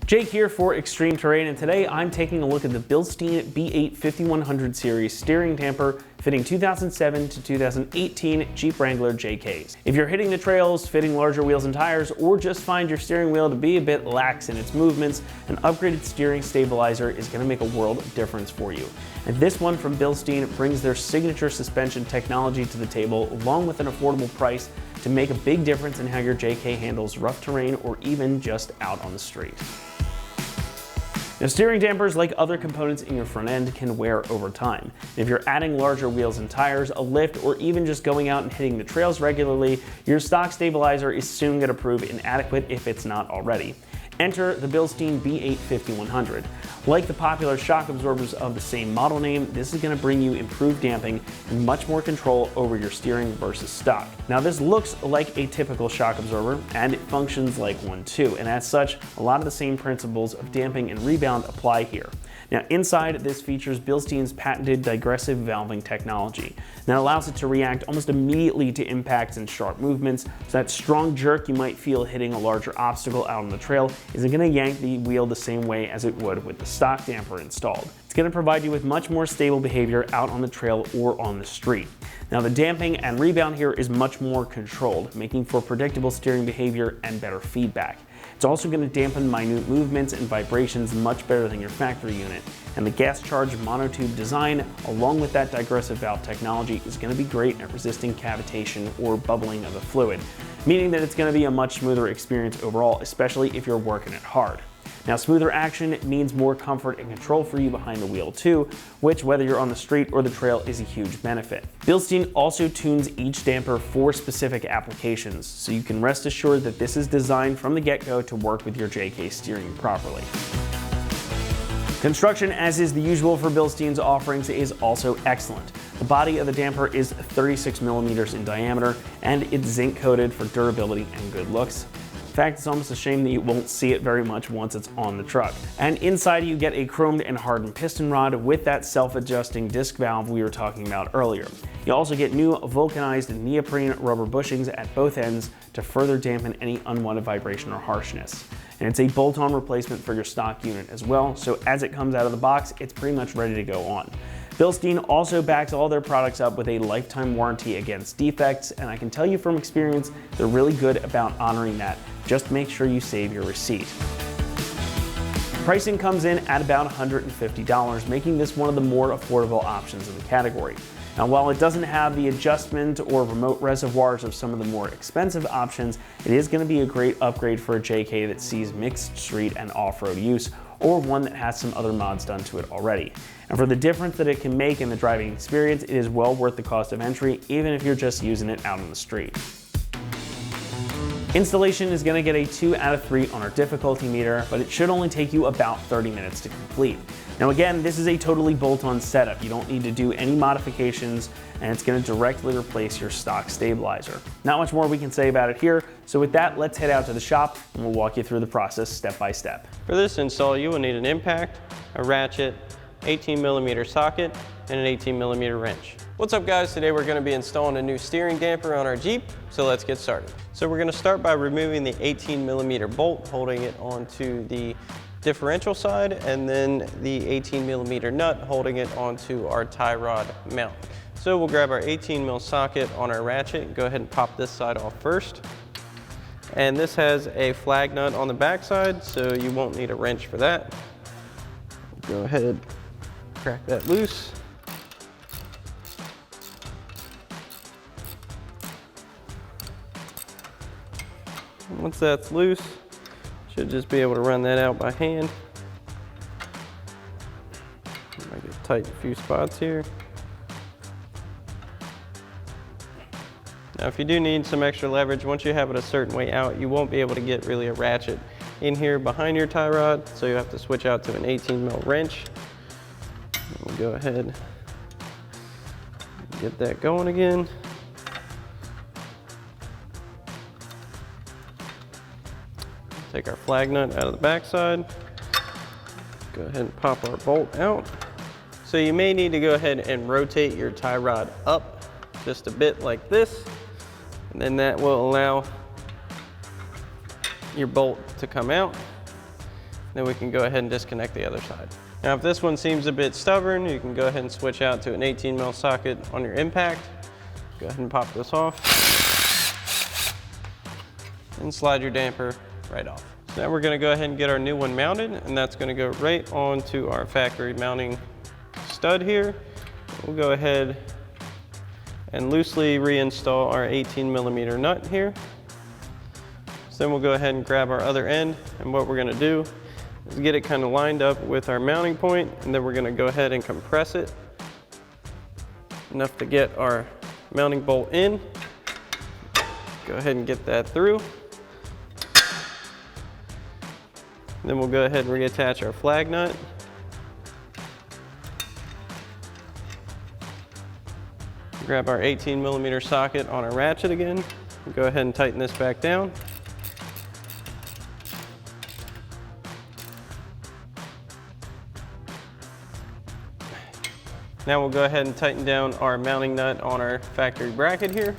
Jake here for Extreme Terrain, and today I'm taking a look at the Bilstein B8 5100 series steering damper fitting 2007 to 2018 Jeep Wrangler JKs. If you're hitting the trails, fitting larger wheels and tires, or just find your steering wheel to be a bit lax in its movements, an upgraded steering stabilizer is going to make a world of difference for you. And this one from Bilstein brings their signature suspension technology to the table, along with an affordable price to make a big difference in how your JK handles rough terrain or even just out on the street. Now, steering dampers, like other components in your front end, can wear over time. If you're adding larger wheels and tires, a lift, or even just going out and hitting the trails regularly, your stock stabilizer is soon going to prove inadequate if it's not already. Enter the Bilstein B8 5100. Like the popular shock absorbers of the same model name, this is going to bring you improved damping and much more control over your steering versus stock. Now, this looks like a typical shock absorber, and it functions like one too, and as such, a lot of the same principles of damping and rebound apply here. Now, inside, this features Bilstein's patented digressive valving technology that allows it to react almost immediately to impacts and sharp movements, so that strong jerk you might feel hitting a larger obstacle out on the trail isn't going to yank the wheel the same way as it would with the stock damper installed. It's going to provide you with much more stable behavior out on the trail or on the street. Now, the damping and rebound here is much more controlled, making for predictable steering behavior and better feedback. It's also going to dampen minute movements and vibrations much better than your factory unit. And the gas-charged monotube design, along with that digressive valve technology, is going to be great at resisting cavitation or bubbling of the fluid, meaning that it's going to be a much smoother experience overall, especially if you're working it hard. Now, smoother action means more comfort and control for you behind the wheel too, which, whether you're on the street or the trail, is a huge benefit. Bilstein also tunes each damper for specific applications, so you can rest assured that this is designed from the get-go to work with your JK steering properly. Construction, as is the usual for Bilstein's offerings, is also excellent. The body of the damper is 36 millimeters in diameter, and it's zinc coated for durability and good looks. In fact, it's almost a shame that you won't see it very much once it's on the truck. And inside you get a chromed and hardened piston rod with that self-adjusting disc valve we were talking about earlier. You also get new vulcanized neoprene rubber bushings at both ends to further dampen any unwanted vibration or harshness. And it's a bolt-on replacement for your stock unit as well, so as it comes out of the box, it's pretty much ready to go on. Bilstein also backs all their products up with a lifetime warranty against defects, and I can tell you from experience, they're really good about honoring that. Just make sure you save your receipt. Pricing comes in at about $150, making this one of the more affordable options in the category. Now, while it doesn't have the adjustment or remote reservoirs of some of the more expensive options, it is going to be a great upgrade for a JK that sees mixed street and off-road use, or one that has some other mods done to it already. And for the difference that it can make in the driving experience, it is well worth the cost of entry, even if you're just using it out on the street. Installation is going to get a 2 out of 3 on our difficulty meter, but it should only take you about 30 minutes to complete. Now again, this is a totally bolt-on setup. You don't need to do any modifications, and it's going to directly replace your stock stabilizer. Not much more we can say about it here, so with that, let's head out to the shop and we'll walk you through the process step by step. For this install, you will need an impact, a ratchet, 18mm socket, and an 18mm wrench. What's up guys, today we're going to be installing a new steering damper on our Jeep, so let's get started. So we're going to start by removing the 18mm bolt, holding it onto the differential side, and then the 18mm nut, holding it onto our tie rod mount. So we'll grab our 18mm socket on our ratchet, go ahead and pop this side off first. And this has a flag nut on the back side, so you won't need a wrench for that. Go ahead, crack that loose. Once that's loose, should just be able to run that out by hand. Might get tight in a few spots here. Now if you do need some extra leverage, once you have it a certain way out, you won't be able to get really a ratchet in here behind your tie rod, so you have to switch out to an 18mm wrench. We'll go ahead and get that going again. Take our flag nut out of the back side. Go ahead and pop our bolt out. So you may need to go ahead and rotate your tie rod up just a bit like this, and then that will allow your bolt to come out. Then we can go ahead and disconnect the other side. Now if this one seems a bit stubborn, you can go ahead and switch out to an 18 mil socket on your impact. Go ahead and pop this off and slide your damper right off. So now we're gonna go ahead and get our new one mounted, and that's gonna go right onto our factory mounting stud here. We'll go ahead and loosely reinstall our 18 millimeter nut here. So then we'll go ahead and grab our other end, and what we're gonna do is get it kind of lined up with our mounting point, and then we're gonna go ahead and compress it enough to get our mounting bolt in. Go ahead and get that through. Then we'll go ahead and reattach our flag nut. Grab our 18 millimeter socket on our ratchet again. Go ahead and tighten this back down. Now we'll go ahead and tighten down our mounting nut on our factory bracket here.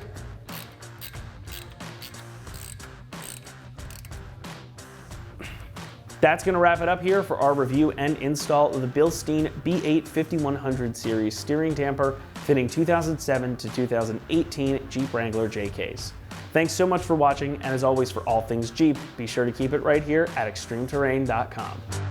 That's going to wrap it up here for our review and install of the Bilstein B8 5100 series steering damper fitting 2007 to 2018 Jeep Wrangler JKs. Thanks so much for watching, and as always for all things Jeep, be sure to keep it right here at extremeterrain.com.